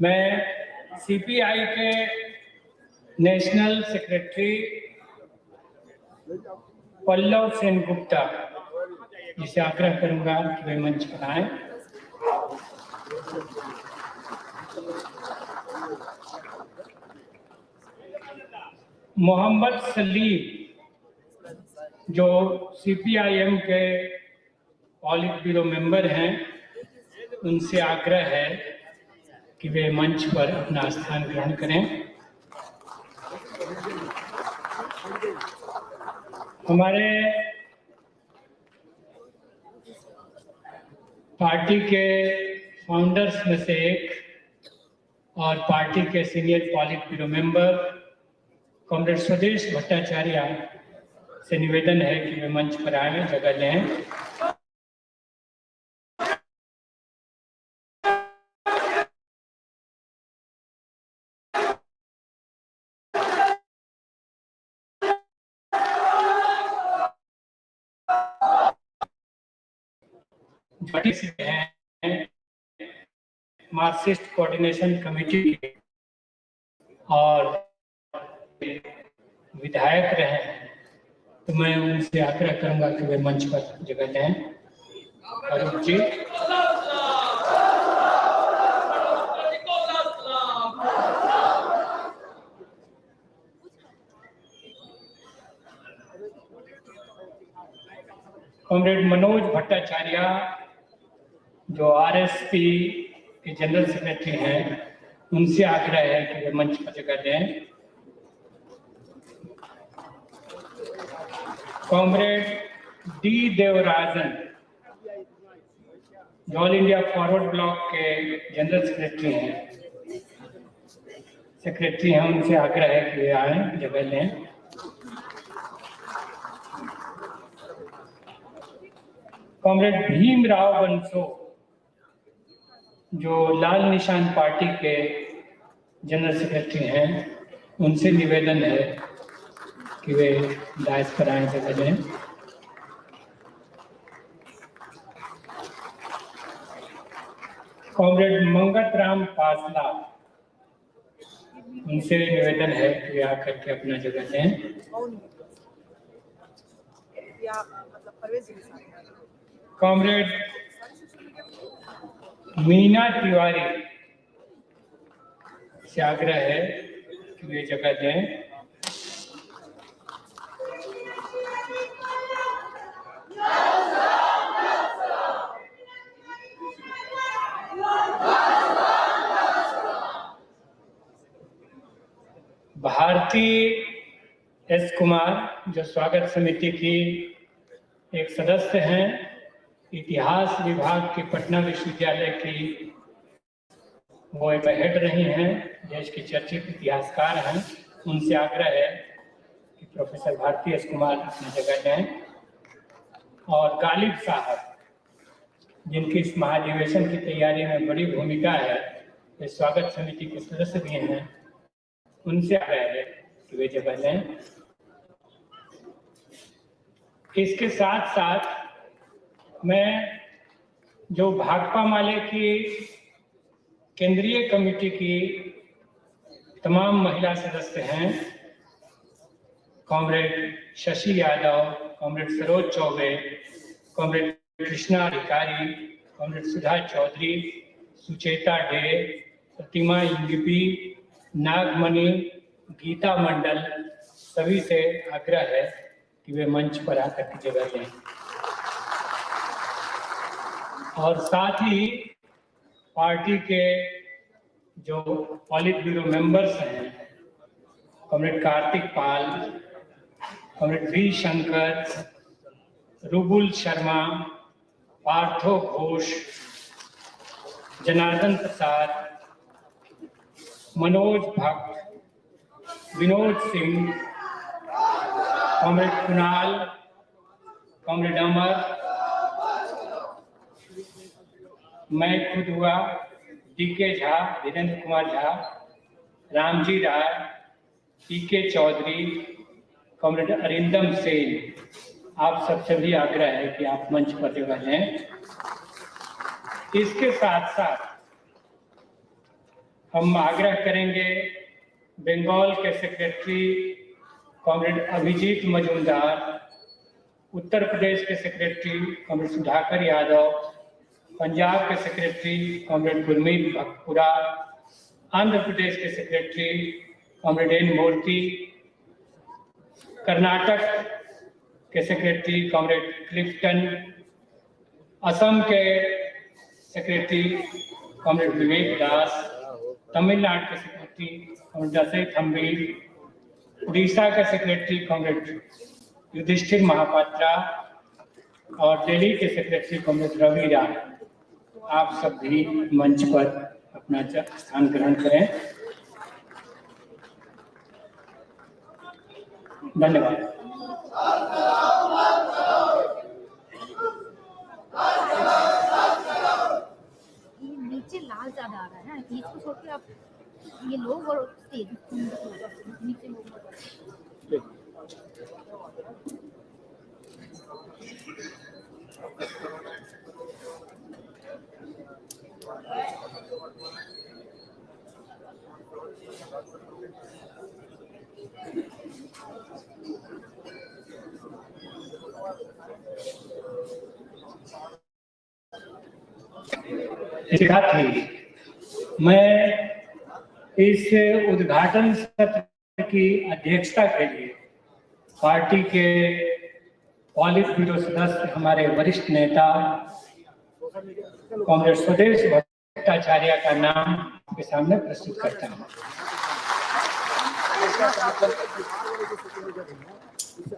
मैं सीपीआई के national secretary Pallav Sen Gupta जिसे आग्रह करूंगा कि वे मंच पर आए। मोहम्मद सलीम जो सीपीआईएम के पॉलिट ब्यूरो मेंबर हैं, उनसे आग्रह है कि वे मंच पर अपना स्थान ग्रहण करें। हमारे पार्टी के फाउंडर्स में से एक और पार्टी के सीनियर पॉलिट ब्यूरो मेंबर कॉमरेड स्वदेश भट्टाचार्य से निवेदन है कि वे मंच पर आए, जगह लें। हैं मार्क्सिस्ट कोऑर्डिनेशन कमेटी के और विधायक रहे हैं, तो मैं उनसे आग्रह करूंगा कि वे मंच पर जगह लें। अरूप जी, कॉमरेड मनोज भट्टाचार्य जो आरएसपी के जनरल सेक्रेटरी हैं, उनसे आग्रह है कि वे मंच पर जगह दें। कॉमरेड डी देवराजन जो ऑल इंडिया फॉरवर्ड ब्लॉक के जनरल सेक्रेटरी हैं, उनसे आग्रह है कि वे आए, जगह लें। कॉमरेड भीमराव बंसो जो लाल निशान पार्टी के जनरल सेक्रेटरी हैं, उनसे निवेदन है कि वे डायस पर आए, जगह लें। कॉमरेड मंगत राम पासला, उनसे निवेदन है कि वे आकर के अपना जगह लें। कॉमरेड मीना तिवारी से आग्रह है कि वे जगह दें। भारती एस कुमार जो स्वागत समिति की एक सदस्य हैं, इतिहास विभाग के पटना विश्वविद्यालय की वो एक हेड रही हैं, देश की चर्चित इतिहासकार हैं, उनसे आग्रह है कि प्रोफेसर भारती एस कुमार अपनी जगह लें। और गालिब साहब जिनकी इस महाधिवेशन की तैयारी में बड़ी भूमिका है, वे स्वागत समिति के सदस्य भी हैं, उनसे आग्रह है कि वे जगह लें। इसके साथ साथ मैं जो भाकपा माले की केंद्रीय कमेटी की तमाम महिला सदस्य हैं, comrade Shashi Yadav, comrade Saroj Choubey, comrade Krishna अधिकारी, कॉमरेड सुधा चौधरी, सुचेता डे, प्रतिमा इंगिपी, नागमणि, गीता मंडल, सभी से आग्रह है कि वे मंच पर आकर के जगह लें। और साथ ही पार्टी के जो पॉलिट ब्यूरो मेंबर्स हैं, comrade Kartik Pal, comrade V Shankar, Rubul Sharma, Partho Ghosh, Janardan Prasad, Manoj Bhatt, Vinod Singh, comrade Kunal, comrade Amar, मैं खुद हुआ, D K Jha, Virendra Kumar Jha, Ramji Rai, P K Chaudhary, comrade Arindam Sen, आप सबसे भी आग्रह है कि आप मंच पर जगह लें। इसके साथ साथ हम आग्रह करेंगे बंगाल के सेक्रेटरी कॉमरेड अभिजीत मजूमदार, उत्तर प्रदेश के सेक्रेटरी कॉमरेड सुधाकर यादव, पंजाब के सेक्रेटरी कॉमरेड गुरमीत भक्तपुरा, आंध्र प्रदेश के सेक्रेटरी कॉमरेड एन मूर्ति, कर्नाटक के सेक्रेटरी कॉमरेड क्लिफ्टन, असम के सेक्रेटरी कॉमरेड विवेक दास, तमिलनाडु के सेक्रेटरी कॉमरेड दशई थम्बी, उड़ीसा के सेक्रेटरी कॉमरेड युधिष्ठिर महापात्रा और दिल्ली के सेक्रेटरी कॉमरेड रवि राय। आप सब भी मंच पर अपना स्थान ग्रहण करें। धन्यवाद। नीचे लाल ज्यादा आ रहा है ना, बीच को छोड़ के आप ये लोग और स्टेज नीचे लोग। मैं इस उद्घाटन सत्र की अध्यक्षता के लिए पार्टी के पॉलिट ब्यूरो सदस्य, हमारे वरिष्ठ नेता कॉमरेड स्वदेश भट्टाचार्य का नाम आपके सामने प्रस्तुत करता हूँ।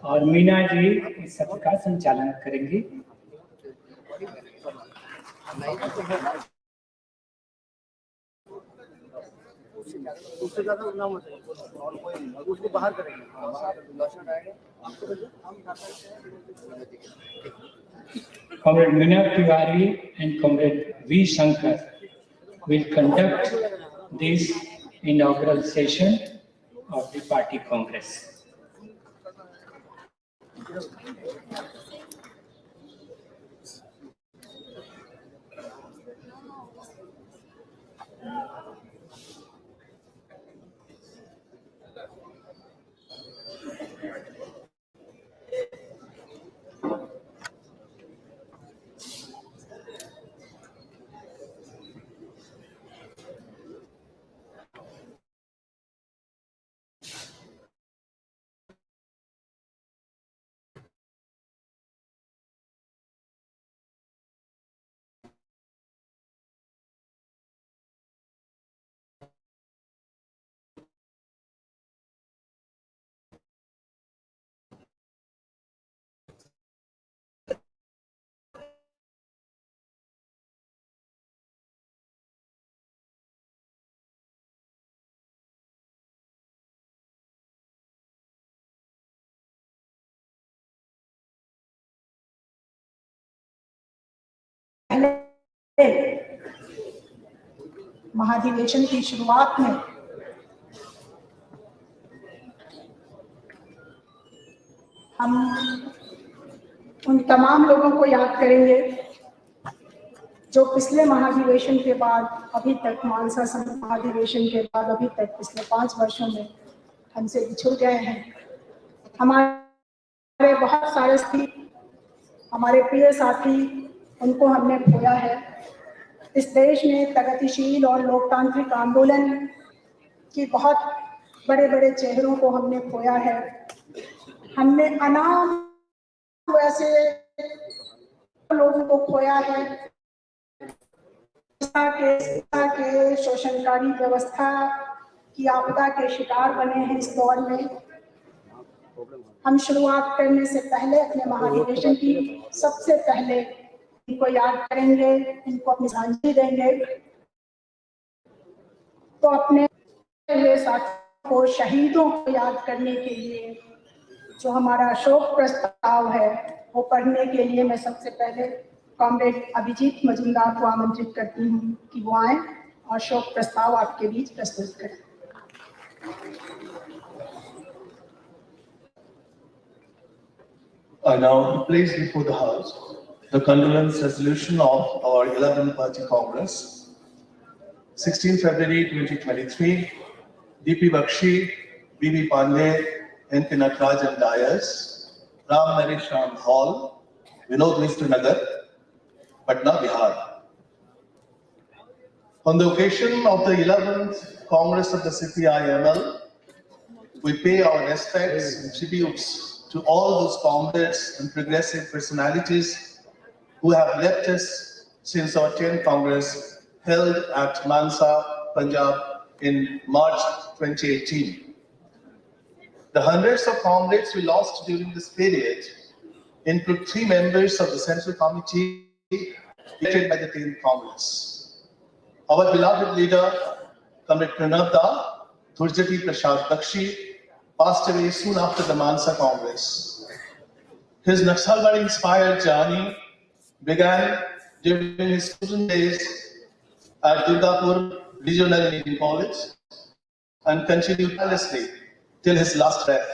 और मीना जी इस सत्र का संचालन करेंगी। उससे ज्यादा नाम हो चाहिए और कोई उसको बाहर करेंगे। Comrade Meena Tiwari and Comrade V. Shankar will conduct this inaugural session of the party congress. महाधिवेशन की शुरुआत में हम उन तमाम लोगों को याद करेंगे जो पिछले महाधिवेशन के बाद अभी तक, मानसा महाधिवेशन के बाद अभी तक पिछले 5 वर्षों में हमसे बिछुड़ गए हैं। हमारे बहुत सारे साथी, हमारे प्रिय साथी, उनको हमने खोया है। इस देश में प्रगतिशील और लोकतांत्रिक आंदोलन की बहुत बड़े बड़े चेहरों को हमने खोया है। हमने अनाम ऐसे लोगों को खोया है के शोषणकारी व्यवस्था की आपदा के शिकार बने हैं। इस दौर में हम शुरुआत करने से पहले अपने महाधिवेशन की सबसे पहले इनको याद करेंगे, इनको अपनी श्रद्धांजलि देंगे। तो अपने साथियों को, शहीदों को याद करने के लिए जो हमारा शोक प्रस्ताव है वो पढ़ने के लिए मैं सबसे पहले कॉमरेड अभिजीत मजूमदार को आमंत्रित करती हूँ कि वो आए और शोक प्रस्ताव आपके बीच प्रस्तुत करें। I now place before the House the condolence resolution of our 11th Party Congress 16 February 2023, D.P. Bakshi, B.B. Pandey, N.P. Natraj and Dyers, Ram Naresh Ram Hall, Vinod Mistry Nagar, Patna, Bihar. On the occasion of the 11th Congress of the CPIML, we pay our respects and tributes to all those comrades and progressive personalities who have left us since our 10th Congress held at Mansa, Punjab in March 2018. The hundreds of comrades we lost during this period include 3 members of the Central Committee elected by the 10th Congress. Our beloved leader, Comrade Pranabda Durjati Prasad Bakshi, passed away soon after the Mansa Congress. His Naxalbari-inspired journey began during his student days at Durgapur Regional Engineering College and continued tirelessly till his last breath.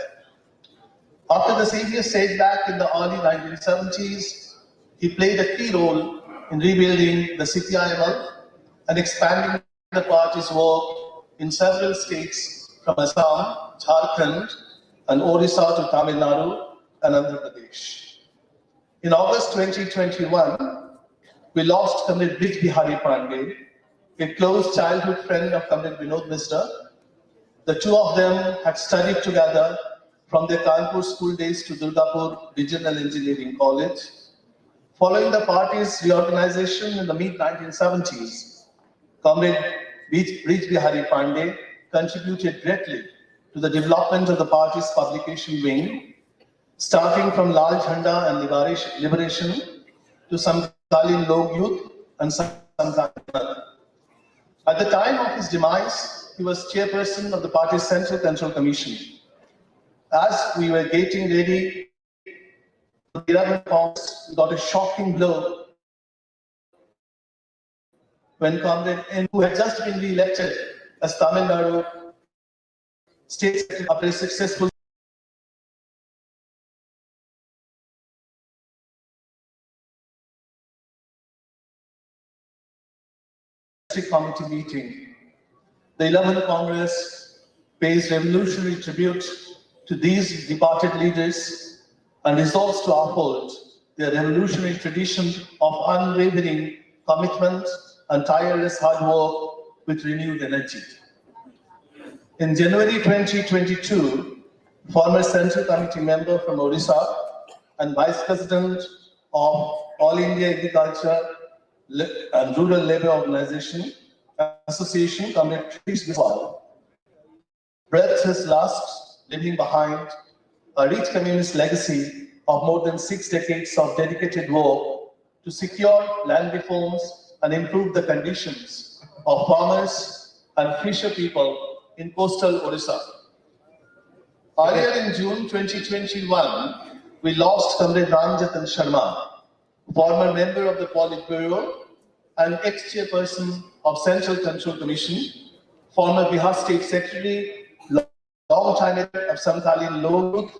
After the serious setback in the early 1970s, he played a key role in rebuilding the CPIML and expanding the party's work in several states from Assam, Jharkhand, and Odisha to Tamil Nadu and Andhra Pradesh. In August 2021, we lost Comrade Brij Bihari Pandey, a close childhood friend of Comrade Vinod Mistry. The two of them had studied together from their Kanpur school days to Durgapur Regional Engineering College. Following the party's reorganization in the mid-1970s, Comrade Brij Bihari Pandey contributed greatly to the development of the party's publication wing, starting from Lal Jhanda and Liberation to Samkalin Lok Youth and Samkalin. At the time of his demise, he was chairperson of the party's Central Control Commission. As we were getting ready for the 11th Congress, we got a shocking blow when Comrade N, who had just been re-elected as Tamil Nadu State Secretary after a successful committee meeting. The 11th Congress pays revolutionary tribute to these departed leaders and resolves to uphold their revolutionary tradition of unwavering commitment and tireless hard work with renewed energy. In January 2022, former Central Committee member from Odisha and Vice President of All India Agriculture and Rural Labour Organization Association, Comrade Krish Biswal, breathed his last, leaving behind a rich communist legacy of more than 6 decades of dedicated work to secure land reforms and improve the conditions of farmers and fisher people in coastal Odisha. Earlier in June 2021, we lost Comrade Ramjatan Sharma, former member of the Politburo and ex-chairperson of Central Control Commission, former Bihar State Secretary, long-time of Samkalin Lok,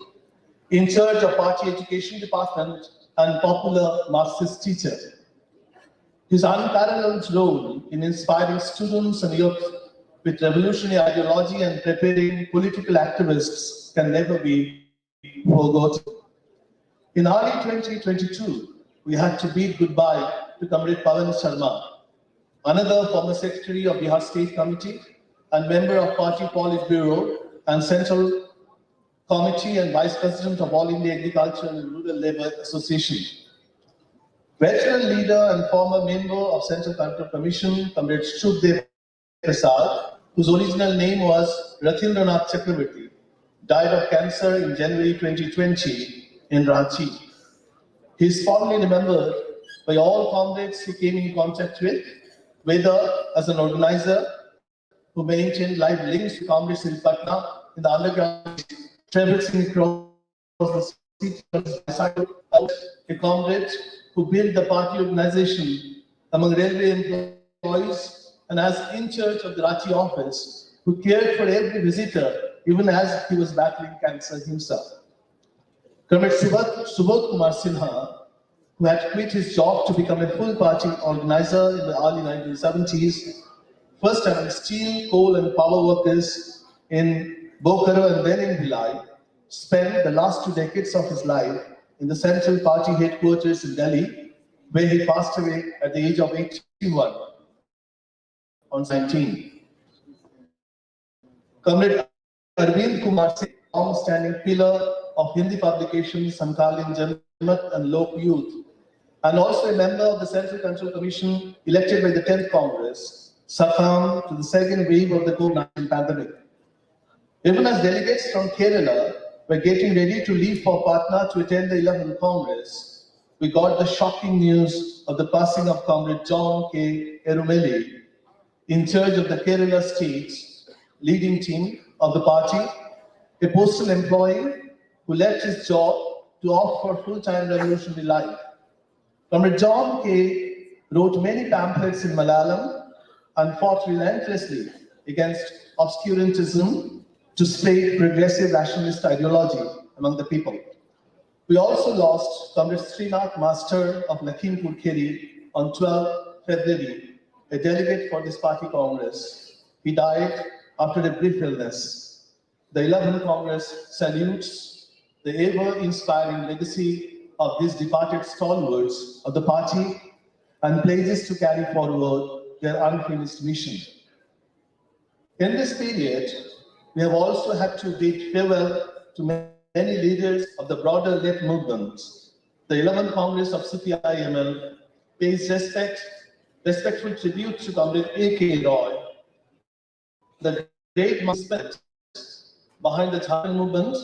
in charge of Party Education Department and popular Marxist teacher. His unparalleled role in inspiring students and youth with revolutionary ideology and preparing political activists can never be forgotten. In early 2022, we had to bid goodbye to Comrade Pawan Sharma, another former secretary of Bihar State Committee and member of Party Politburo and Central Committee and Vice President of All India Agriculture and Rural Labour Association. Veteran leader and former member of Central Control Commission, Comrade Shubdev Prasad, whose original name was Rathindranath Chakravarti, died of cancer in January 2020 in Ranchi. He is fondly remembered by all comrades he came in contact with, whether as an organizer who maintained live links to comrades in Patna in the underground, traversing across the city, a comrade who built the party organization among railway employees and as in charge of the Ranchi office, who cared for every visitor even as he was battling cancer himself. Comrade Subodh Kumar Sinha, who had quit his job to become a full party organizer in the early 1970s, first among steel, coal, and power workers in Bokaro and then in Bhilai, spent the last 2 decades of his life in the Central Party headquarters in Delhi, where he passed away at the age of 81 on 19. Comrade Arvind Kumar Singh, long-standing pillar of Hindi publications Samkalin Janmat and Lok Youth, and also a member of the Central Control Commission elected by the 10th Congress, succumbed to the second wave of the COVID-19 pandemic. Even as delegates from Kerala were getting ready to leave for Patna to attend the 11th Congress, we got the shocking news of the passing of Comrade John K. Erumeli, in charge of the Kerala State's leading team of the party, a postal employee who left his job to opt for full-time revolutionary life. Comrade John K. wrote many pamphlets in Malayalam and fought relentlessly against obscurantism to spread progressive rationalist ideology among the people. We also lost Comrade Srinath Master of Lakhimpur Kheri on 12 February, a delegate for this party congress. He died after a brief illness. The 11th Congress salutes the ever-inspiring legacy of these departed stalwarts of the party and pledges to carry forward their unfinished mission. In this period, we have also had to bid farewell to many leaders of the broader left movement. The 11th Congress of CPIML pays respectful tribute to Comrade A.K. Roy, the great master behind the Jharkhand movement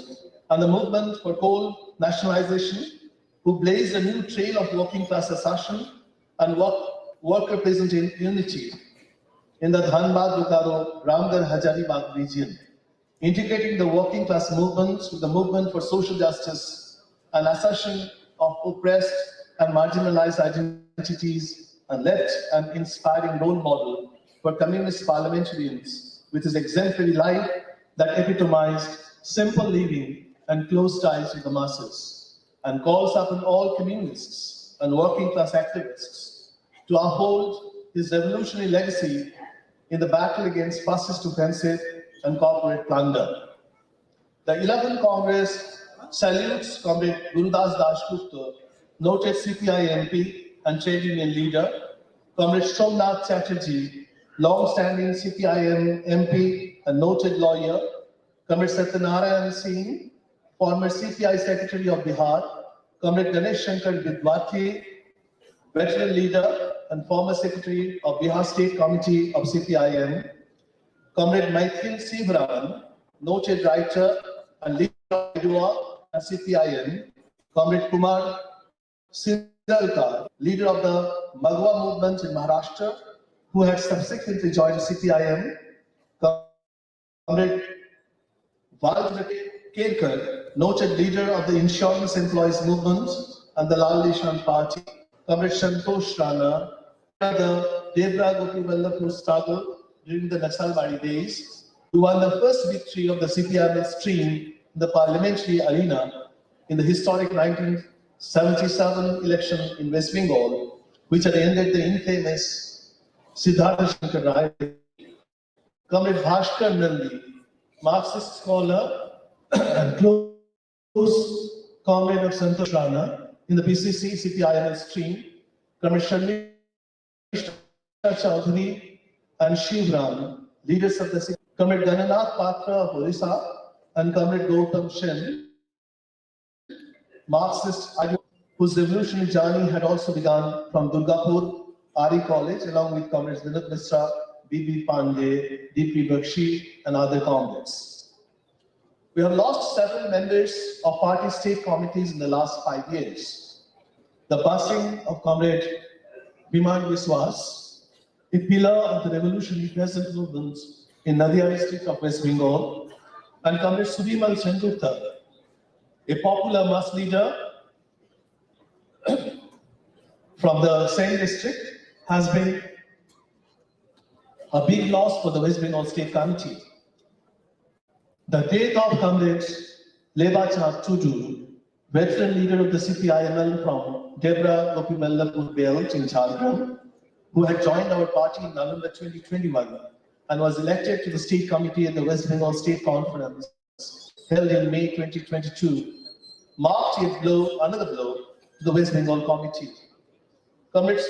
and the movement for coal nationalization, who blazed a new trail of working class assertion and worker present in unity in the Dhanbad, Bokaro, Ramgarh, Hazaribagh region, integrating the working class movement with the movement for social justice and assertion of oppressed and marginalized identities, and left an inspiring role model for communist parliamentarians with his exemplary life that epitomized simple living and close ties with the masses, and calls upon all communists and working class activists to uphold his revolutionary legacy in the battle against fascist offensive and corporate plunder. The 11th Congress salutes Comrade Gurudas Dasgupta, noted CPI MP and trade union leader, Comrade Somnath Chatterjee, long-standing CPIM MP and noted lawyer, Comrade Satyanarayan Singh, former CPI Secretary of Bihar, Comrade Ganesh Shankar Vidwati, veteran leader and former Secretary of Bihar State Committee of CPIM, Comrade Maithil Sivaraman, noted writer and leader of Idua and CPIM, Comrade Kumar Sindalkar, leader of the Magwa movement in Maharashtra, who had subsequently joined CPIM, Comrade Valdemar Kerkar, noted leader of the insurance employees movement and the Lal Nishan party, Comrade Santosh Rana, the Debra Gopi Vallabhpur struggle during the Naxalbari days, who won the first victory of the CPIML stream in the parliamentary arena in the historic 1977 election in West Bengal, which had ended the infamous Siddhartha Shankar Rai. Comrade Bhaskar Nandi, Marxist scholar and close comrade of Santosh Rana in the PCC CPIML stream, Comrade Sharmishta Chaudhary and Shivram, leaders of the CPIML, Comrade Gananath Patra of Orissa and Comrade Gautam Shen, Marxist whose revolutionary journey had also begun from Durgapur, Ari College, along with Comrades Vinod Misra, B.B. Pandey, D.P. Bakshi, and other comrades. We have lost several members of party state committees in the last 5 years. The passing of Comrade Biman Biswas, a pillar of the revolutionary peasant movement in Nadia district of West Bengal, and Comrade Subimal Sengupta, a popular mass leader from the same district, has been a big loss for the West Bengal State Committee. The death of Comrade Lebachand Tudu, veteran leader of the CPIML from Debra Gopi Vallabhpur belt in Jharkhand, who had joined our party in November 2021 and was elected to the state committee at the West Bengal State Conference held in May 2022, marked another blow to the West Bengal committee. Comrades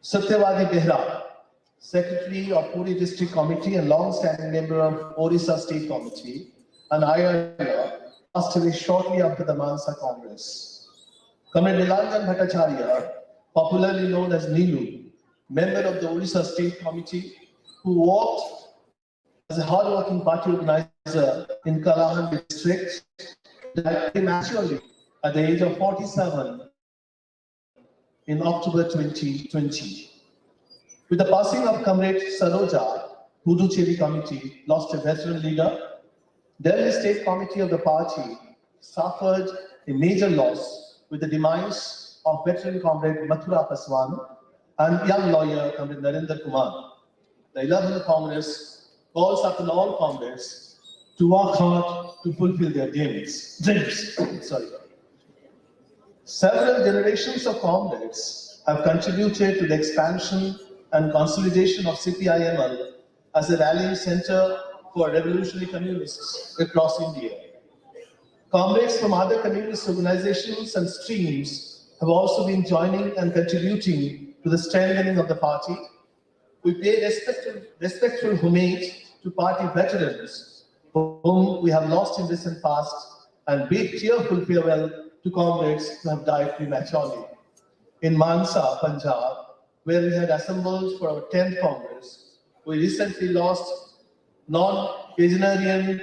Satyavadi Behra, Secretary of Puri District Committee and long-standing member of Orissa State Committee, and Ayala passed away shortly after the Mansa Congress. Comrade Nilanjan Bhattacharya, popularly known as Nilu, member of the Orissa State Committee, who worked as a hard-working party organizer in Kalahan district, died prematurely at the age of 47 in October 2020. With the passing of Comrade Saroja, Puducherry Committee lost a veteran leader. Delhi State Committee of the party suffered a major loss with the demise of veteran Comrade Mathura Paswan and young lawyer Comrade Narendra Kumar. The 11th Congress calls upon all comrades to work hard to fulfill their dreams. Several generations of comrades have contributed to the expansion and consolidation of CPIML as a rallying center for revolutionary communists across India. Comrades from other communist organizations and streams have also been joining and contributing to the strengthening of the party. We pay respectful homage to party veterans whom we have lost in recent past and bid tearful farewell to comrades who have died prematurely. In Mansa, Punjab, where we had assembled for our 10th Congress, we recently lost non-vegetarian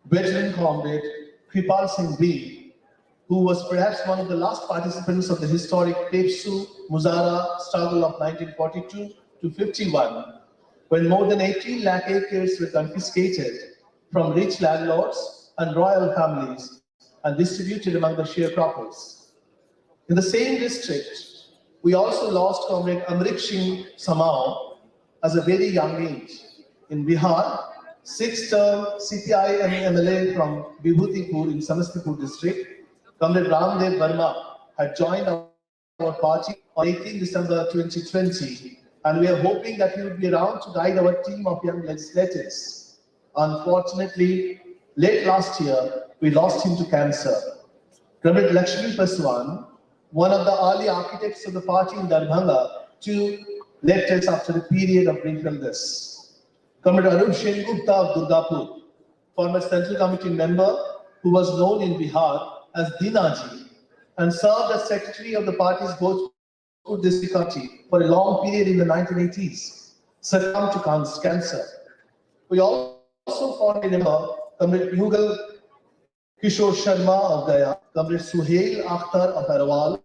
veteran comrade Kripal Singh B, who was perhaps one of the last participants of the historic Pepsu Muzara struggle of 1942 to 51, when more than 18 lakh acres were confiscated from rich landlords and royal families and distributed among the sharecroppers. In the same district, we also lost Comrade Amrit Singh Samao at a very young age. In Bihar, 6th-term CPIML MLA from Vibhutipur in Samastipur district, Comrade Ramdev Verma had joined our party on 18 December 2020, and we are hoping that he would be around to guide our team of young legislators. Unfortunately, late last year, we lost him to cancer. Comrade Lakshmi Paswan, one of the early architects of the party in Darbhanga, too left us after a period of brief illness. Comrade Arup Sen Gupta of Durgapur, former Central Committee member who was known in Bihar as Dinaji and served as secretary of the party's Bhojpur district committee for a long period in the 1980s, succumbed to cancer. We also found a member, Comrade Yugal Kishore Sharma of Gaya, Comrade Suhail Akhtar of Arawal,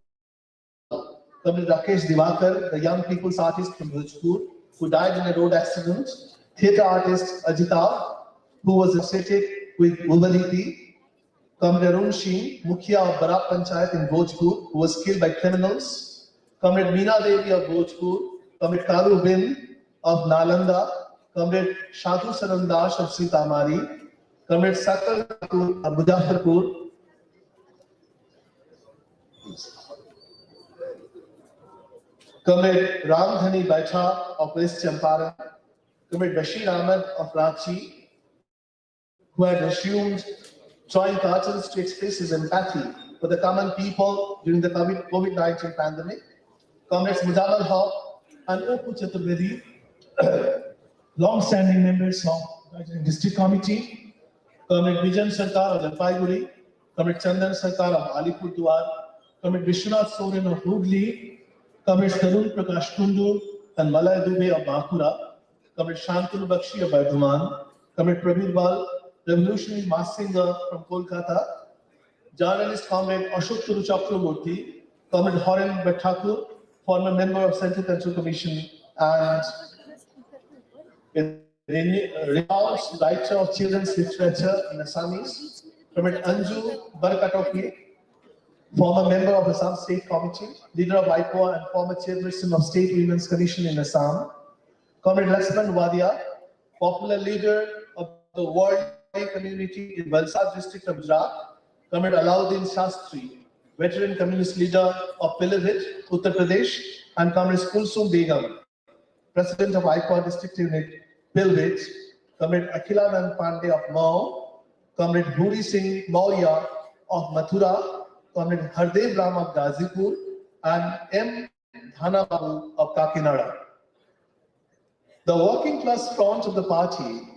Comrade Rakesh Divakar, the young people's artist from Bhojpur, who died in a road accident, theatre artist Ajitav, who was associated with Ubaliti, Comrade Arun Singh, Mukhya of Barak Panchayat in Bhojpur, who was killed by criminals, Comrade Meena Devi of Bhojpur, Comrade Kalu Bin of Nalanda, Comrade Shadhu Sarandash of Sitamari, Comrade Sakal of Muzaffarpur, Comrade Ramdhani Baitha of West Champaran, Comrade Bashir Ahmed of Ranchi, who had assumed joint cartels to express his empathy for the common people during the COVID-19 pandemic, Comrades Mujamal Haq and Opu Chaturvedi, long-standing members of the District Committee, Comrade Vijan Sarkar of Jalpaiguri, Comrade Chandan Sarkar of Alipurduar, Comrade Vishwanath Soren of Hooghly, Comrade Tarun Prakash Kundu and Malay Dubey of Bankura, Comrade Shantanu Bakshi of Bardhaman, Comrade Prabir Bal, revolutionary mass singer from Kolkata, journalist Comrade Ashok Turu Chakraborty, Comrade Horen Bhattakur, former member of Central Control Commission and a renowned writer of children's literature in Assamese, Comrade Anju Barkatoki, former member of Assam State Committee, leader of IPOA and former chairperson of State Women's Commission in Assam, Comrade Laxman Wadia, popular leader of the World Community in Valsad district of Gujarat, Comrade Alauddin Shastri, veteran communist leader of Pilibhit, Uttar Pradesh, and Comrade Kulsum Begum, President of IPOA District Unit, Pilbit, Comrade Akhilanand Pandey of Mao, Comrade Bhuri Singh Maurya of Mathura, Comrade Hardev Ram of Gazipur, and M. Dhana Babu of Kakinada. The working class front of the party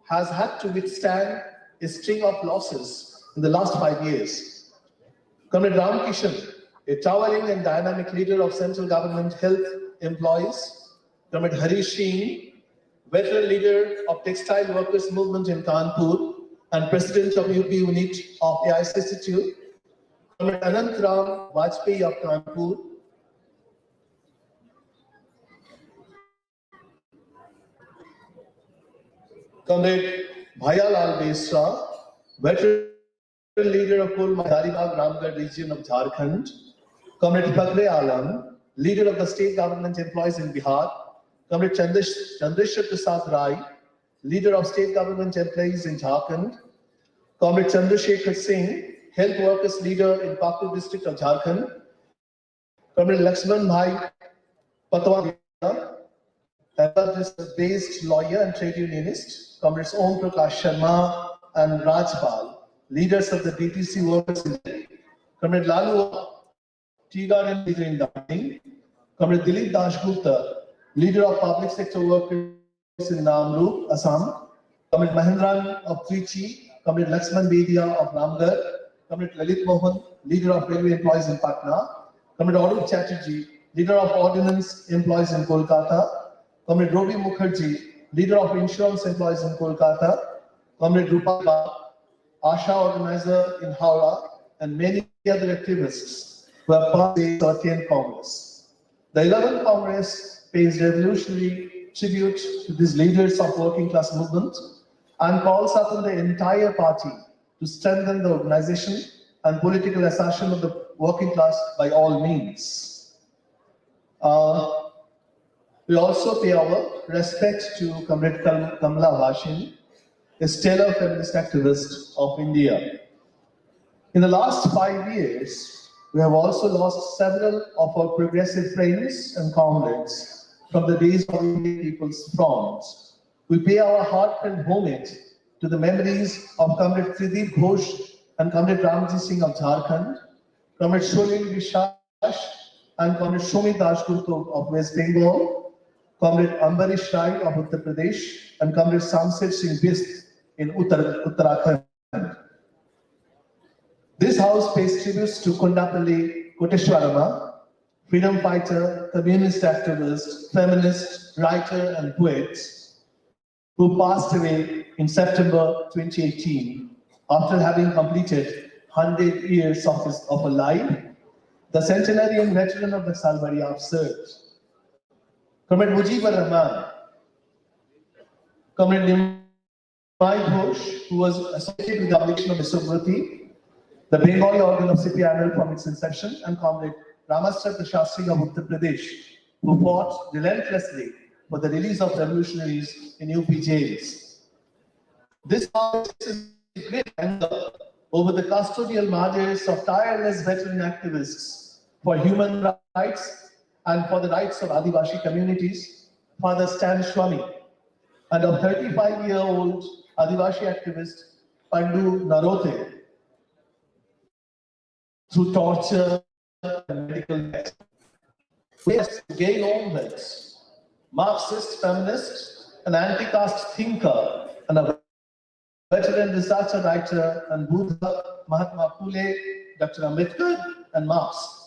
has had to withstand a string of losses in the last 5 years. Comrade Ram Kishan, a towering and dynamic leader of central government health employees, Comrade Harish Singh, veteran leader of textile workers movement in Kanpur and president of UP unit of AICCTU, Comrade Anant Ram Vajpayee of Kanpur, Comrade Bhayalal Besra, veteran leader of Daribagh Ramgarh region of Jharkhand, Comrade Fakre Alam, leader of the state government employees in Bihar, Comrade Chandrashekar Prasad Rai, leader of state government employees in Jharkhand, Comrade Chandrasekhar Singh, health workers leader in Pakur district of Jharkhand, Comrade Lakshman Bhai Patwa, based lawyer and trade unionist, Comrades Om Prakash Sharma and Rajpal, leaders of the DTC workers in Delhi, Comrade Lalu, tea garden leader in Darjeeling, Comrade Dilip Dashgupta, leader of public sector workers in Namrup, Assam, Comrade Mahendran of Trichy, Comrade Lakshman Bedia of Ramgarh, Comrade Lalit Mohan, leader of railway employees in Patna, Comrade Arup Chatterjee, leader of ordnance employees in Kolkata, Comrade Robi Mukherjee, leader of insurance employees in Kolkata, Comrade Rupal, Asha organizer in Howrah, and many other activists who have passed the 13th Congress. The 11th Congress pays revolutionary tribute to these leaders of working class movement and calls upon the entire party to strengthen the organization and political assertion of the working class by all means. We also pay our respect to Comrade Kamla Bhashin, a stellar feminist activist of India. In the last 5 years, we have also lost several of our progressive friends and comrades from the days of Indian People's Front. We pay our heartfelt homage to the memories of Comrade Trideep Ghosh and Comrade Ramji Singh of Jharkhand, Comrade Sholil Vishash and Comrade Shomit Dashgupta of West Bengal, Comrade Ambarish Rai of Uttar Pradesh, and Comrade Samset Singh Bist in Uttarakhand. This house pays tributes to Kundapalli Koteshwarama, freedom fighter, communist activist, feminist, writer, and poet, who passed away in September 2018 after having completed 100 years of her life, the centenarian veteran of the Salbari Surge. Comrade Mujibur Rahman, Comrade Nimai Ghosh, who was associated with the abolition of Visavrati, the Bengali organ of CPIML from its inception, and Comrade Ramachandra Shastri of Uttar Pradesh, who fought relentlessly for the release of revolutionaries in UP jails. This is great anger over the custodial martyrs of tireless veteran activists for human rights and for the rights of Adivashi communities, Father Stan Swami, and of 35-year-old Adivashi activist Pandu Narote, through torture and medical death. Yes, Gail Olmert, Marxist feminist, an anti-caste thinker, and a veteran researcher, writer, and Buddha, Mahatma Phule, Dr. Ambedkar, and Marx.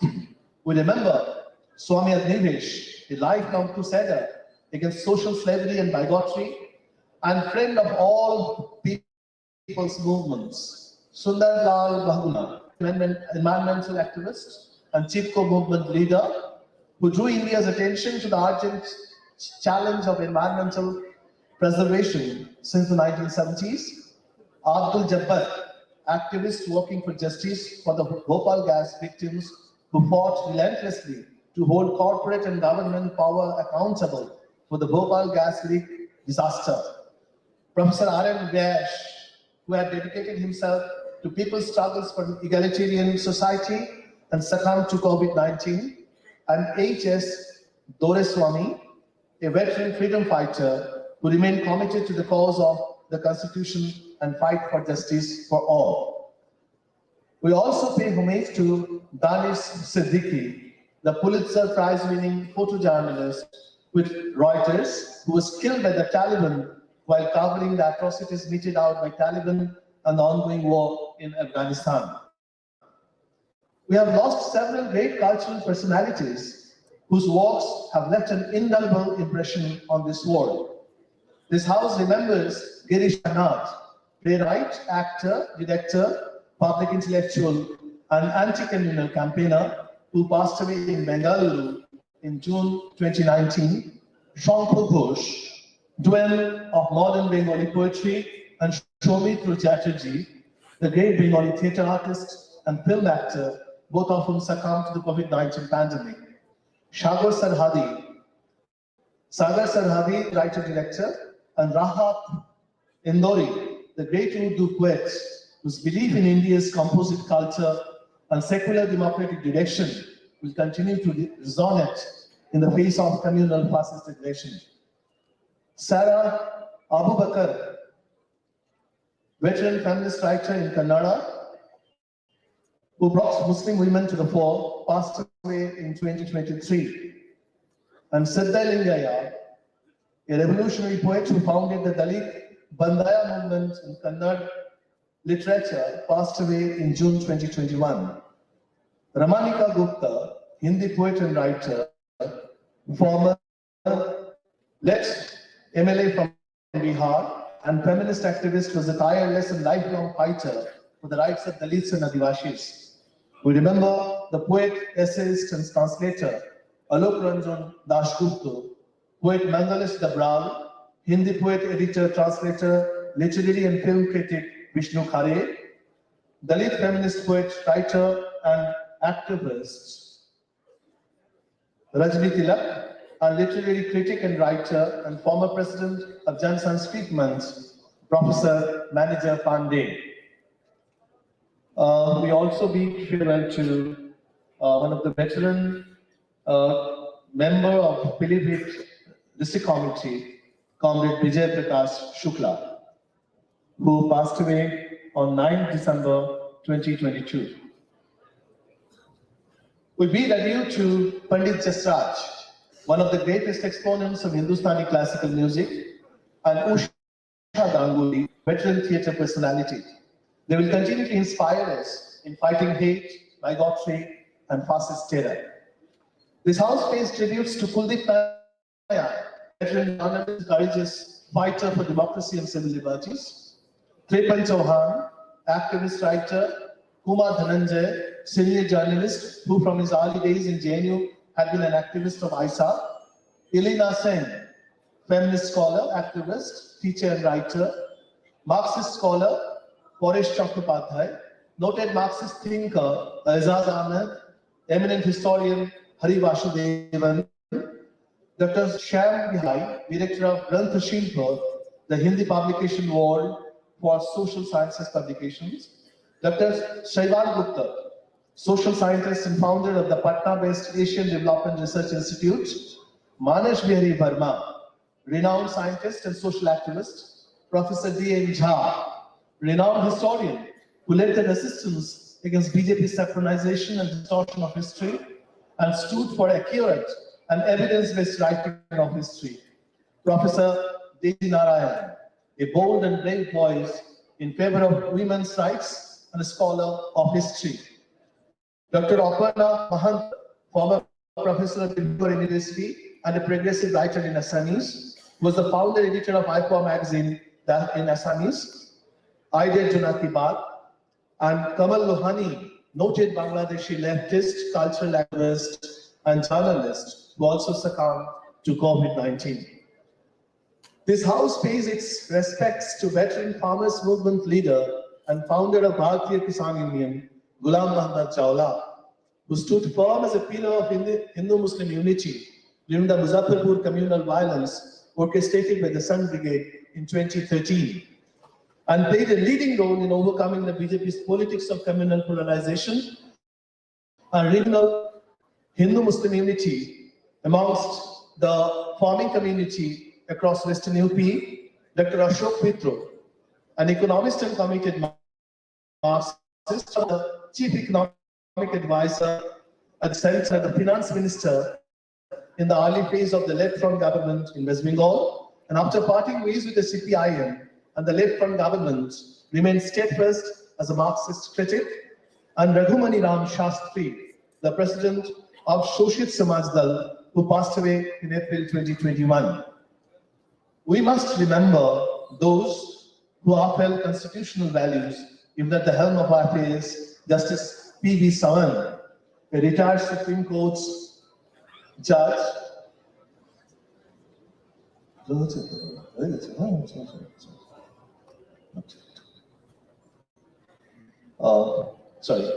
We remember Swami Adnivesh, a lifelong crusader against social slavery and bigotry, and friend of all people's movements, Sundar Lal Bahuguna, environmental activist and Chipko movement leader, who drew India's attention to the urgent challenge of environmental preservation since the 1970s. Abdul Jabbar, activist working for justice for the Bhopal gas victims, who fought relentlessly to hold corporate and government power accountable for the Bhopal gas leak disaster. Professor R.M. Vyash, who had dedicated himself to people's struggles for egalitarian society and succumbed to COVID-19, and H.S. Doreswamy, a veteran freedom fighter who remained committed to the cause of the Constitution and fight for justice for all. We also pay homage to Danish Siddiqui, the Pulitzer Prize-winning photojournalist with Reuters, who was killed by the Taliban while covering the atrocities meted out by Taliban and the ongoing war in Afghanistan. We have lost several great cultural personalities whose works have left an indelible impression on this world. This house remembers Girish Nath, playwright, actor, director, public intellectual, and anti-communal campaigner who passed away in Bengaluru in June 2019, Shankar Ghosh, duel of modern Bengali poetry, and Shomitra Chatterjee, the great Bengali theatre artist and film actor, both of whom succumbed to the COVID-19 pandemic. Sagar Sarhadi, writer-director, and Rahat Indori, the great Urdu poet, whose belief in India's composite culture and secular democratic direction will continue to resonate in the face of communal fascist aggression. Sarah Abu Bakr, veteran feminist writer in Kannada, who brought Muslim women to the fore, passed away in 2023. And Siddha Lingaya, a revolutionary poet who founded the Dalit Bandaya movement in Kannada literature, passed away in June 2021. Ramanika Gupta, Hindi poet and writer, former left MLA from Bihar and feminist activist, was a tireless and lifelong fighter for the rights of Dalits and Adivashis. We remember the poet, essayist, and translator Alok Ranjan Dasgupta, poet Mangalis Dabral, Hindi poet, editor, translator, literary and film critic Vishnu Khare, Dalit feminist poet, writer, and activist Rajni Tilak, and literary critic and writer and former president of Jan Sanskrit Manch, Professor Manager Pandey. We also bid farewell to one of the veteran member of Pilibhit District Committee, Comrade Vijay Prakash Shukla, who passed away on 9 December 2022. We bid adieu to Pandit Jasraj, one of the greatest exponents of Hindustani classical music, and Usha Ganguly, veteran theatre personality. They will continue to inspire us in fighting hate, bigotry, and fascist terror. This house pays tributes to Kuldeep Nayak, veteran journalist, courageous fighter for democracy and civil liberties, Tripan Chauhan, activist writer, Kumar Dhananjay, senior journalist who from his early days in JNU had been an activist of ISA, Elena Sen, feminist scholar, activist, teacher and writer, Marxist scholar, Paresh Chattopadhyay, noted Marxist thinker, Azaz Ahmed, eminent historian, Hari Vasudevan, Dr. Shyam Bihai, director of Granth Shilpa, the Hindi publication world for social sciences publications, Dr. Shaival Gupta, social scientist and founder of the Patna-based Asian Development Research Institute, Manesh Bihari Verma, renowned scientist and social activist, Professor D.N. Jha, renowned historian who led the resistance against BJP's saffronization and distortion of history and stood for accurate and evidence-based writing of history. Professor Deji Narayan, a bold and brave voice in favor of women's rights and a scholar of history. Dr. Aparna Mahant, former professor at Bangalore University and a progressive writer in Assamese, was the founder editor of IPOA magazine in Assamese. Aide Junaki Bad, and Kamal Lohani, noted Bangladeshi leftist, cultural activist, and journalist who also succumbed to COVID-19. This house pays its respects to veteran farmers movement leader and founder of Bharatiya Kisan Union, Ghulam Muhammad Chawla, who stood firm as a pillar of Hindu-Muslim unity during the Muzaffarpur communal violence orchestrated by the Sun Brigade in 2013. And played a leading role in overcoming the BJP's politics of communal polarization and regional Hindu-Muslim unity amongst the farming community across Western UP, Dr. Ashok Mitro, an economist and committed Marxist, the chief economic advisor at the center, the finance minister in the early phase of the left front government in West Bengal, and after parting ways with the CPIM and the left front government, remained steadfast as a Marxist critic, and Raghumani Ram Shastri, the president of Shoshit Samaj Dal, who passed away in April 2021. We must remember those who upheld constitutional values, even at the helm of our affairs, Justice P.V. Sawan, a retired Supreme Court judge. Sorry.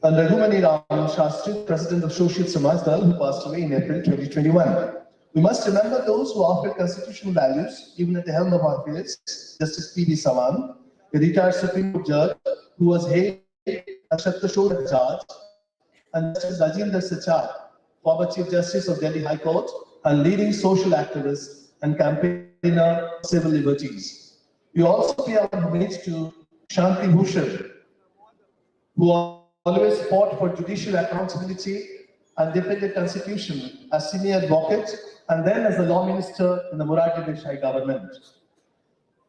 And Raghumani Ram Shastri, president of Shoshit Samaj Dal, who passed away in April 2021. We must remember those who upheld constitutional values, even at the helm of our affairs, Justice P.V. Sawan, a retired Supreme Court judge who was hailed as Satyashoda Judge, and Justice Rajendra Sachar, former Chief Justice of Delhi High Court and leading social activist and campaigner for civil liberties. We also pay our homage to Shanti Bhushan, who always fought for judicial accountability and defended Constitution as senior advocate and then as the law minister in the Morarji Desai government.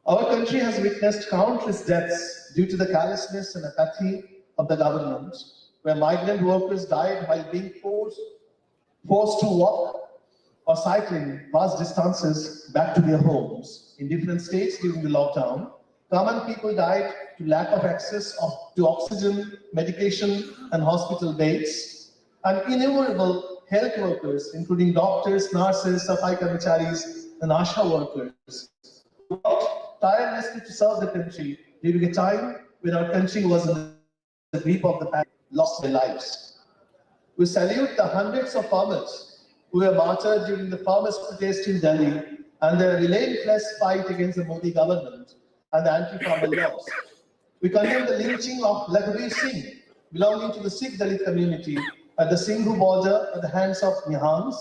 Our country has witnessed countless deaths due to the callousness and apathy of the government, where migrant workers died while being forced to walk or cycling vast distances back to their homes in different states during the lockdown. Common people died to lack of access to oxygen, medication, and hospital beds. And innumerable health workers, including doctors, nurses, Safai Karmacharis, and ASHA workers, worked tirelessly to serve the country during a time when our country was in the grip of the pandemic, lost their lives. We salute the hundreds of farmers who were martyred during the farmers' protest in Delhi and their relentless fight against the Modi government and the anti-farmer laws. We condemn the lynching of Lakhbir Singh, belonging to the Sikh Dalit community, at the Singhu border at the hands of Nihans.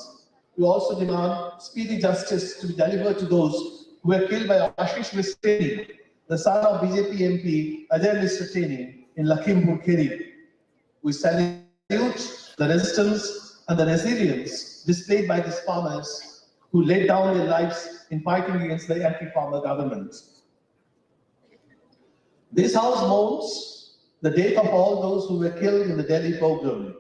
We also demand speedy justice to be delivered to those who were killed by Ashish Mistani, the son of BJP MP Ajay Mistani in Lakhimpur Kheri. We salute the resistance and the resilience displayed by these farmers who laid down their lives in fighting against the anti-farmer government. This house mourns the death of all those who were killed in the Delhi pogrom,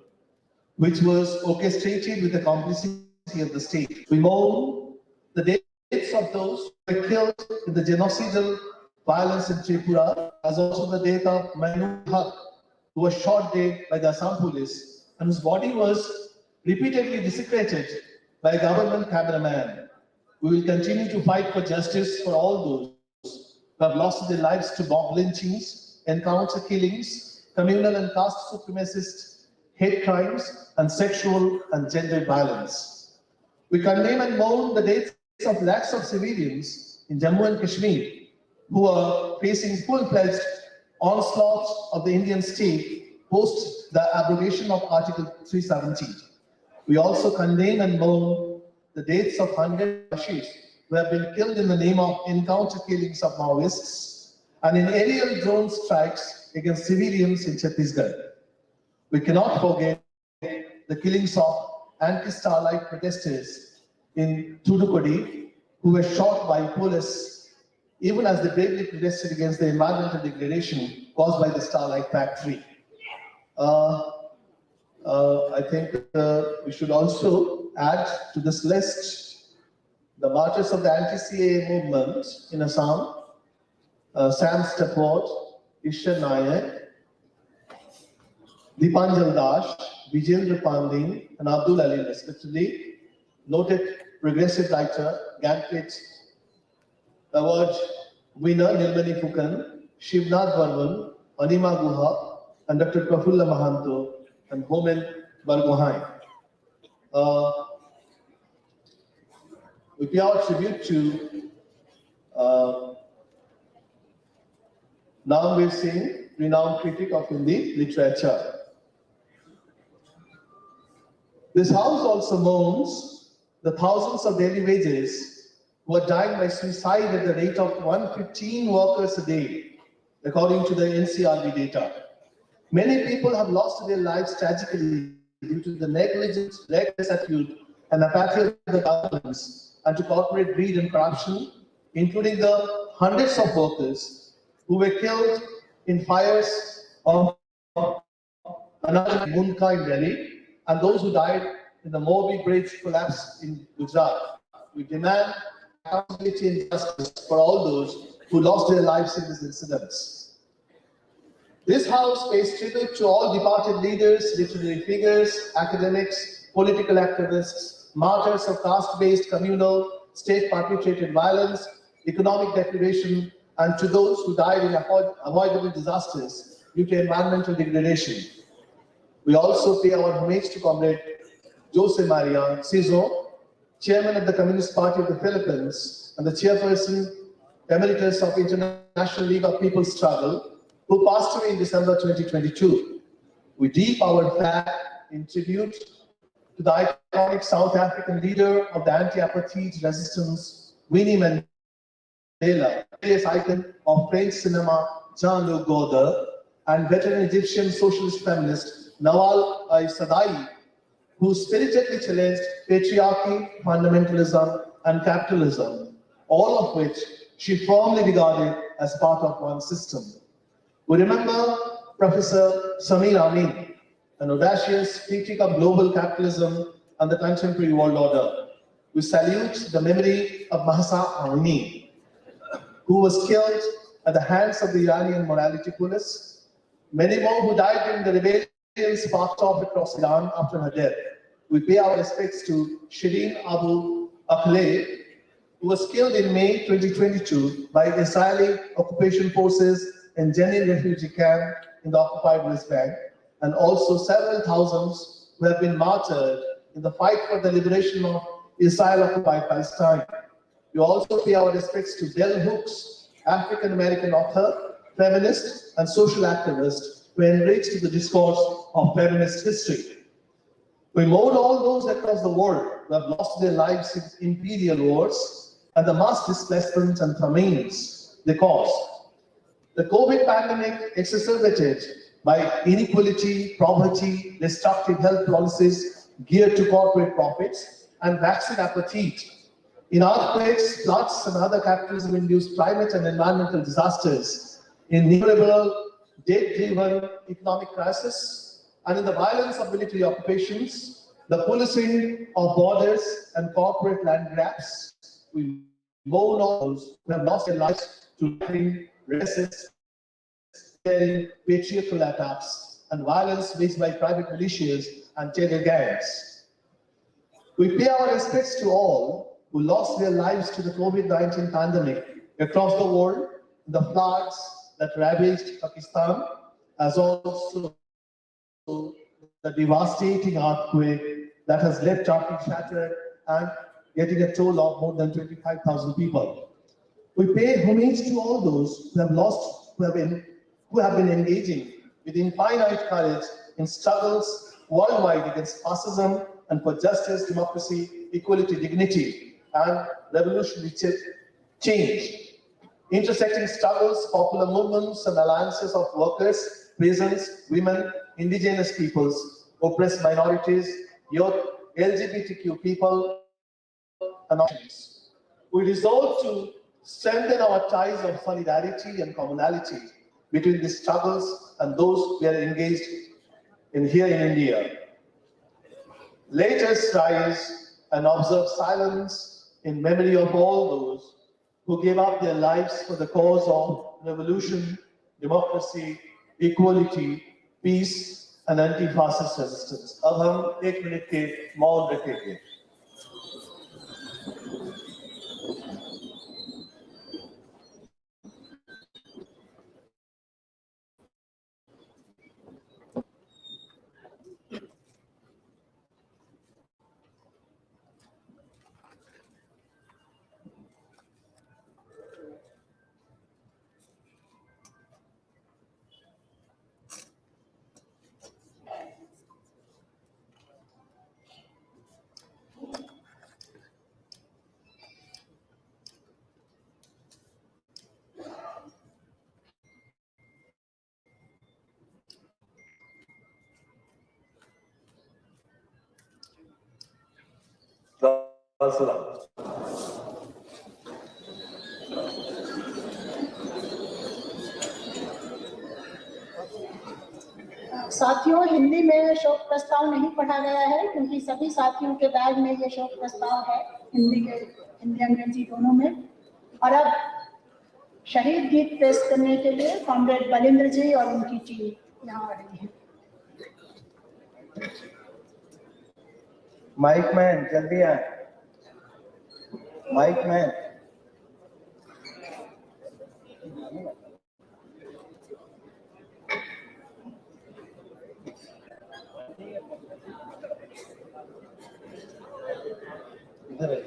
which was orchestrated with the complicity of the state. We mourn the deaths of those who were killed in the genocidal violence in Tripura, as also the death of Manu Haq, who was shot dead by the Assam police and whose body was repeatedly desecrated by a government cameraman. We will continue to fight for justice for all those who have lost their lives to mob lynchings, encounter killings, communal and caste supremacist hate crimes, and sexual and gender violence. We condemn and mourn the deaths of lakhs of civilians in Jammu and Kashmir who are facing full-fledged onslaught of the Indian state post the abrogation of Article 370. We also condemn and mourn the deaths of hundreds of Ashis who have been killed in the name of encounter killings of Maoists and in aerial drone strikes against civilians in Chhattisgarh. We cannot forget the killings of anti-Starlight protesters in Thoothukudi who were shot by police even as they bravely protested against the environmental degradation caused by the Starlight factory. I think we should also add to this list the martyrs of the anti-CAA movement in Assam, Sam Stepford, Ishar Nayak, Dipanjal Dash, Vijendra Pandey, and Abdul Ali, respectively. Noted progressive writer, Gantlet Award winner Nilmani Fukan, Shivnath Varman, Anima Guha, and Dr. Prafulla Mahanto, and Homen Bargohain. We pay our tribute to Namveer Singh, renowned critic of Hindi literature. This house also mourns the thousands of daily wages who are dying by suicide at the rate of 115 workers a day, according to the NCRB data. Many people have lost their lives tragically due to the negligence, reckless attitude, and apathy of the governments and to corporate greed and corruption, including the hundreds of workers who were killed in fires on another Munka in Delhi, and those who died in the Morbi Bridge collapse in Gujarat. We demand accountability and justice for all those who lost their lives in these incidents. This house pays tribute to all departed leaders, literary figures, academics, political activists, martyrs of caste-based communal, state-perpetrated violence, economic deprivation, and to those who died in avoidable disasters due to environmental degradation. We also pay our homage to Comrade Jose Maria Cizo, Chairman of the Communist Party of the Philippines and the Chairperson Emeritus of International League of People's Struggle, who passed away in December 2022. We deep our flag in tribute to the iconic South African leader of the anti-apartheid resistance, Winnie Mandela, famous icon of French cinema, Jean-Luc Godard, and veteran Egyptian socialist feminist, Nawal Sadai, who spiritedly challenged patriarchy, fundamentalism, and capitalism, all of which she firmly regarded as part of one system. We remember Professor Samir Amin, an audacious critic of global capitalism and the contemporary world order. We salute the memory of Mahsa Amini, who was killed at the hands of the Iranian morality police. Many more who died during the rebellion sparked off across Iran after her death. We pay our respects to Shireen Abu Akleh, who was killed in May 2022 by Israeli occupation forces in Jenin refugee camp in the occupied West Bank, and also several thousands who have been martyred in the fight for the liberation of Israel-occupied Palestine. We also pay our respects to Bell Hooks, African-American author, feminist, and social activist who enriched the discourse of feminist history. We mourn all those across the world who have lost their lives in imperial wars and the mass displacement and famines they caused. The COVID pandemic, exacerbated by inequality, poverty, destructive health policies geared to corporate profits, and vaccine apathy. In earthquakes, floods, and other capitalism-induced climate and environmental disasters, in neoliberal, debt-driven economic crisis, and in the violence of military occupations, the policing of borders and corporate land grabs, we mourn all those who have lost their lives to racist, patriarchal attacks, and violence waged by private militias and terror gangs. We pay our respects to all who lost their lives to the COVID-19 pandemic across the world, the floods that ravaged Pakistan, as also the devastating earthquake that has left Turkey shattered and getting a toll of more than 25,000 people. We pay homage to all those who have lost, who have been engaging with infinite courage in struggles worldwide against fascism and for justice, democracy, equality, dignity, and revolutionary change. Intersecting struggles, popular movements, and alliances of workers, peasants, women, indigenous peoples, oppressed minorities, youth, LGBTQ people, and options. We resolve to strengthen our ties of solidarity and commonality between the struggles and those we are engaged in here in India. Let us rise and observe silence in memory of all those who gave up their lives for the cause of revolution, democracy, equality, peace, and anti-fascist resistance. अब हम 1 minute के मौन रखेंगे. वासुराम। साथियों, हिंदी में शोक प्रस्ताव नहीं पढ़ा गया है क्योंकि सभी साथियों के बैग में ये शोक प्रस्ताव है, हिंदी अंग्रेजी दोनों में। और अब शहीद गीत पेश करने के लिए कॉमरेड बलिंद्र जी और उनकी टीम यहाँ आ रही है। माइक मैन जल्दी आए, माइक मैन। इधर है।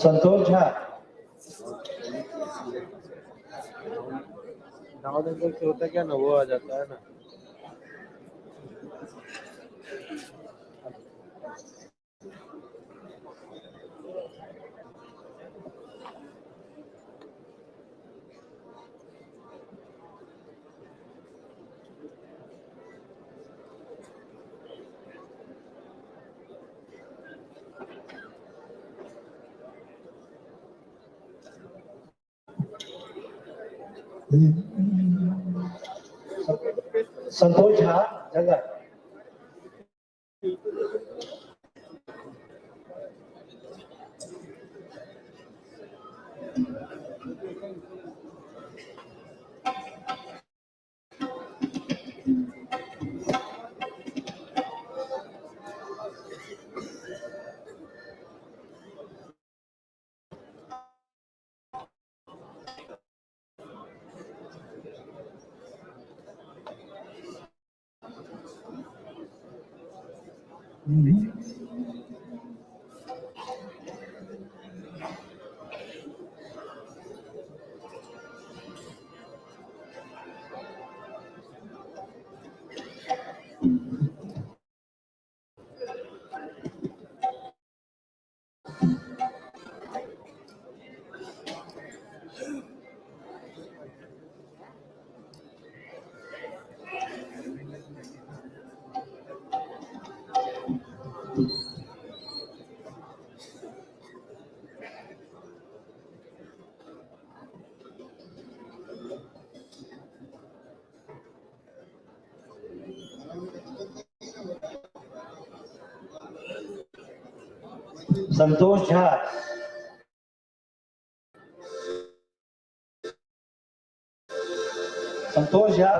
संतोष झा, नवोदय से होता क्या ना, वो आ जाता है ना। संतोष झा जगह। Santosh Jha, Santosh Jha.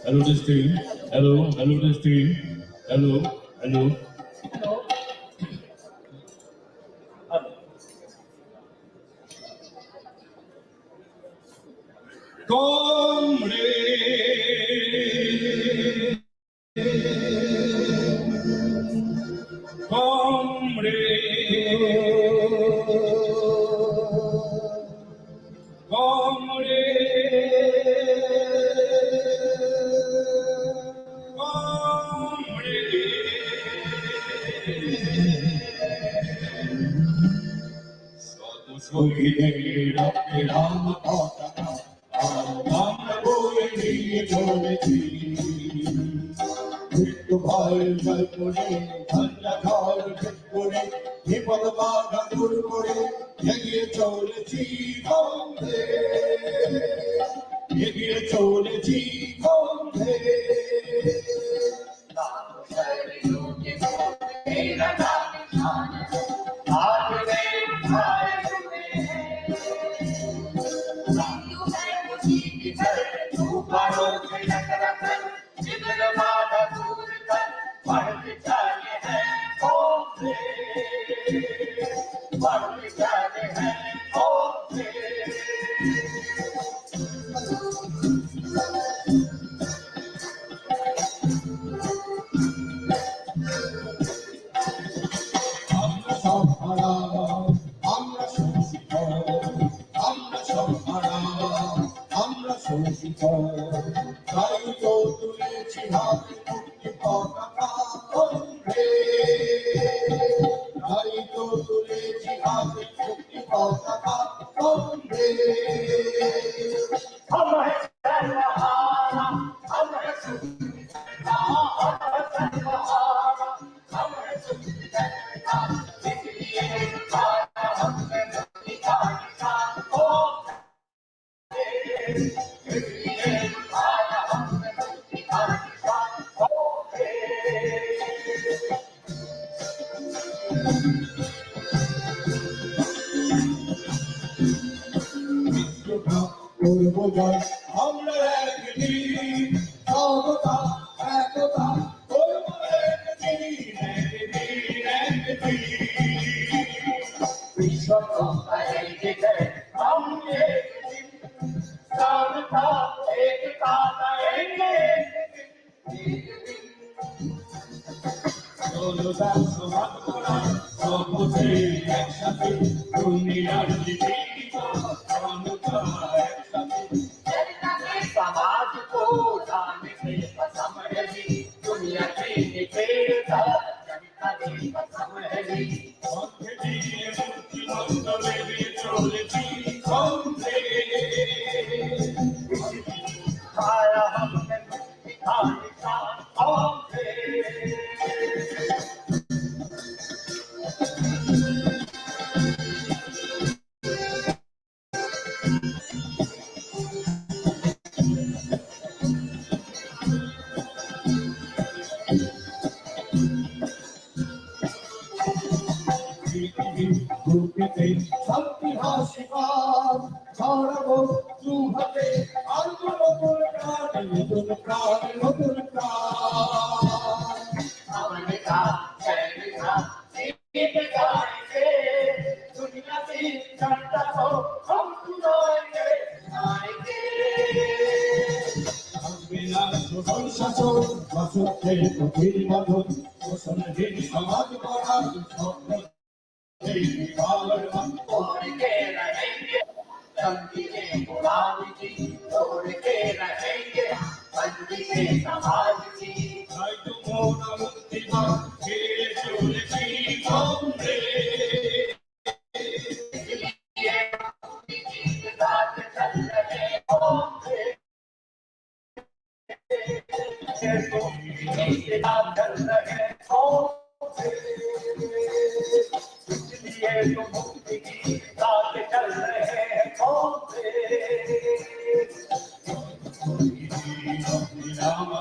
Hello, testing. Hello, testing. Hello. Comrade. শহীদের রক্তে রাম পতাকা আমরা বয়ে নিয়ে চলেছি মৃত্যু ভয় জয় করে ঝঞ্ঝা ঝড় ভেদ করে বিপদ বাধা দূর করে এগিয়ে চলেছি বন্ধে এগিয়ে চলেছি বন্ধে আমরা শোষিত আমরা শোষিত তাই তো তুলেছি হাতে মুক্তি পতাকা বন্ধে তাই তো তুলেছি হাতে মুক্তি পতাকা বন্ধে আমরা সর্বহারা আমরা আমরা একদিন সর্বদা একতা করব একদিন বিশ্বকর্মা এগিয়ে আমরা একদিন সর্বদা একতা এগিয়ে সর্বদা সমাজ করা সর্বদা একসাথে দুনিয়ার জীবিত সর্বদা समाज को लाने से समझी दुनिया की निकेता जनता की समझी समझी मुक्ति मंगले भी चलेगी समझे आया हमने मुक्ति का निशान समझे ইতিহাসিকার ছড়াবো দুহাতে আর নতুন প্রাণ নতুন প্রাণ নতুন প্রাণ আমাদের গাইছে দুনিয়া की जनता को हम सुनाएंगे बिना शोषण शासन बसुत्थेर गভীর বাঁধন শোষণহীন সমাজ গড়ার স্বপ্ন तोड़ के रहेंगे बंदी के गुलामी की तोड़ के रहेंगे बंदी के समाज की मोना मुक्ति खेल चोल की बंदे इसलिए रात चल रहे होंगे चल रहे होंगे इसलिए तो मुक्ति की रात चल रहे हैं कौन राम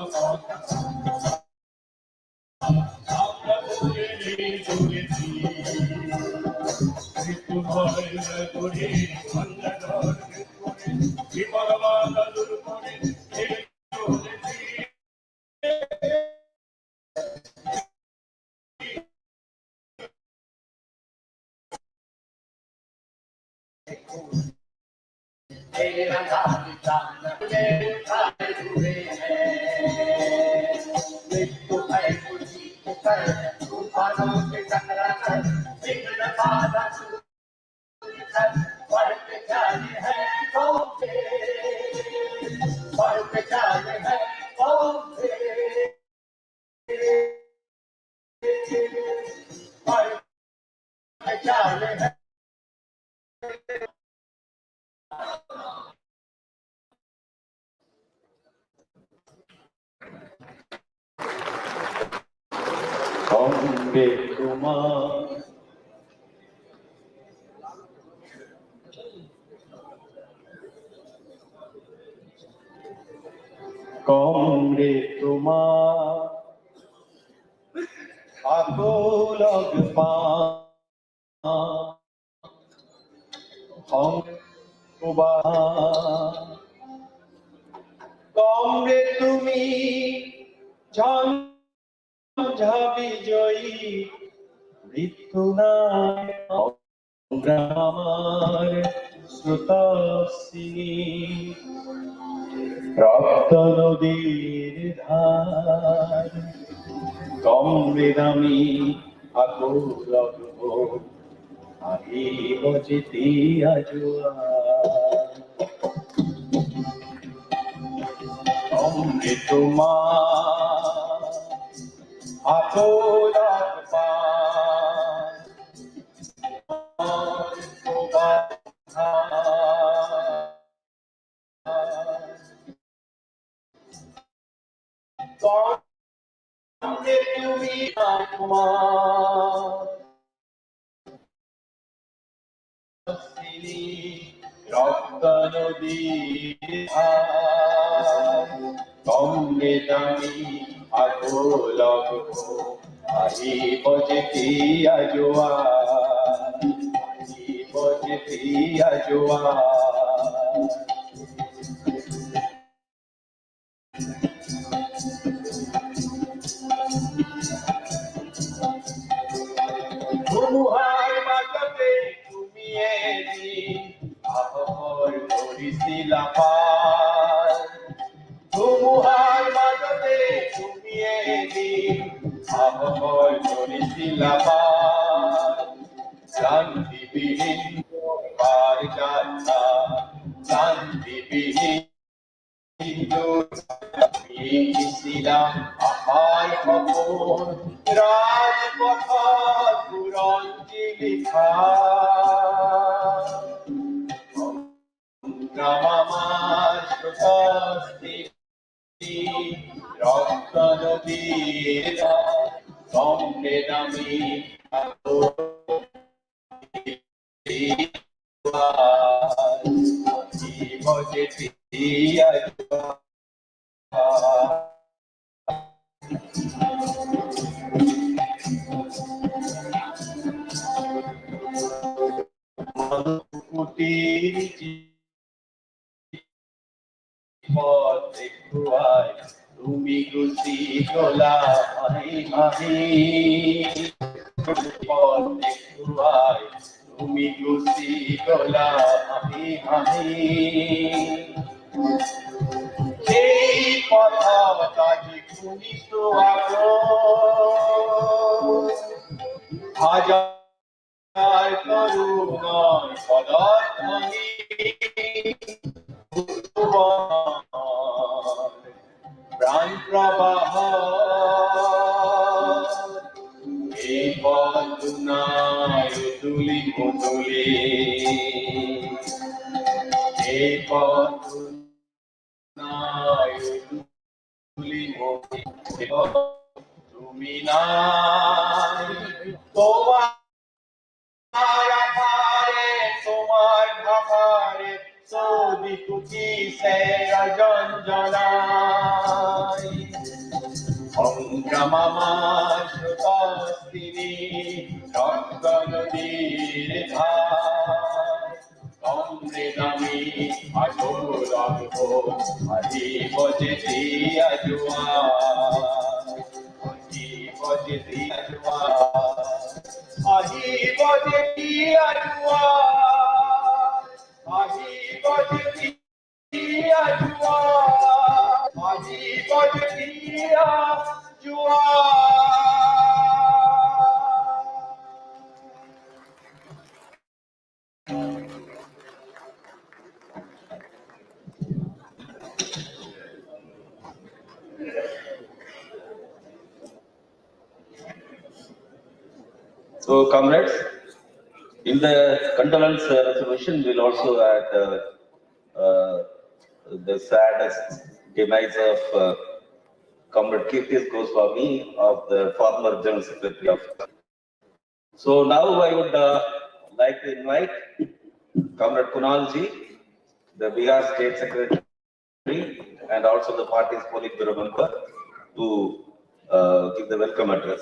কমবে তোমার কমবে তোমার আকল পা কমবে তুমি ঝঞ্ঝা বিজয়ী মৃত্যু নাই আমার স্রোতস্বিনী রক্ত নদীর ধার কমবে দামি আকুল আহিব যেতে আজুয়া কমবে তোমার আকুল কমবে তুমি তোমার রক্ত নদীর ধার কমবে দামি আকুল আহিব যেতে আজুয়া আহিব যেতে আজুয়া ধুমুহার বাতাসে তুমি এদিন আবহর করিছিলা পার ধুমুহার বাতাসে তুমি এদিন আবহর করিছিলা পার শান্তিবিহীন পার যাত্রা শান্তিবিহীন ছিলাম আমার খবর রাজপথ পুরঞ্জি লিখা আমার স্বস্তি রক্ত নদীর কমবে দামি তুমি গুছি গোলা তুমি গুছি গোলা সেই কথা কাজে শুনিস হাজার করুণার পদার্থী প্রাণ প্রবাহ এই পথনায় তুলি মতুলি এই পথনায় তুলি মতুলি তুমি নাই তোমার আকারে তোমার ভাকারে সৌদি কুটি সে রজন জনাই সংগ্রাম আমার স্রোতস্বিনী রক্ত নদীর ধার কমবে দামি আকুল আহিব যেতে আজুয়া আহিব যেতে আজুয়া আহিব যেতে আজুয়া আহিব যেতে আজুয়া আহিব যেতে আজুয়া So, comrades, in the condolence resolution, we'll also add the saddest demise of Comrade Kirtis Goswami of the former General Secretary of. So now I would like to invite Comrade Kunalji, the Bihar State Secretary, and also the party's Politburo member, to give the welcome address.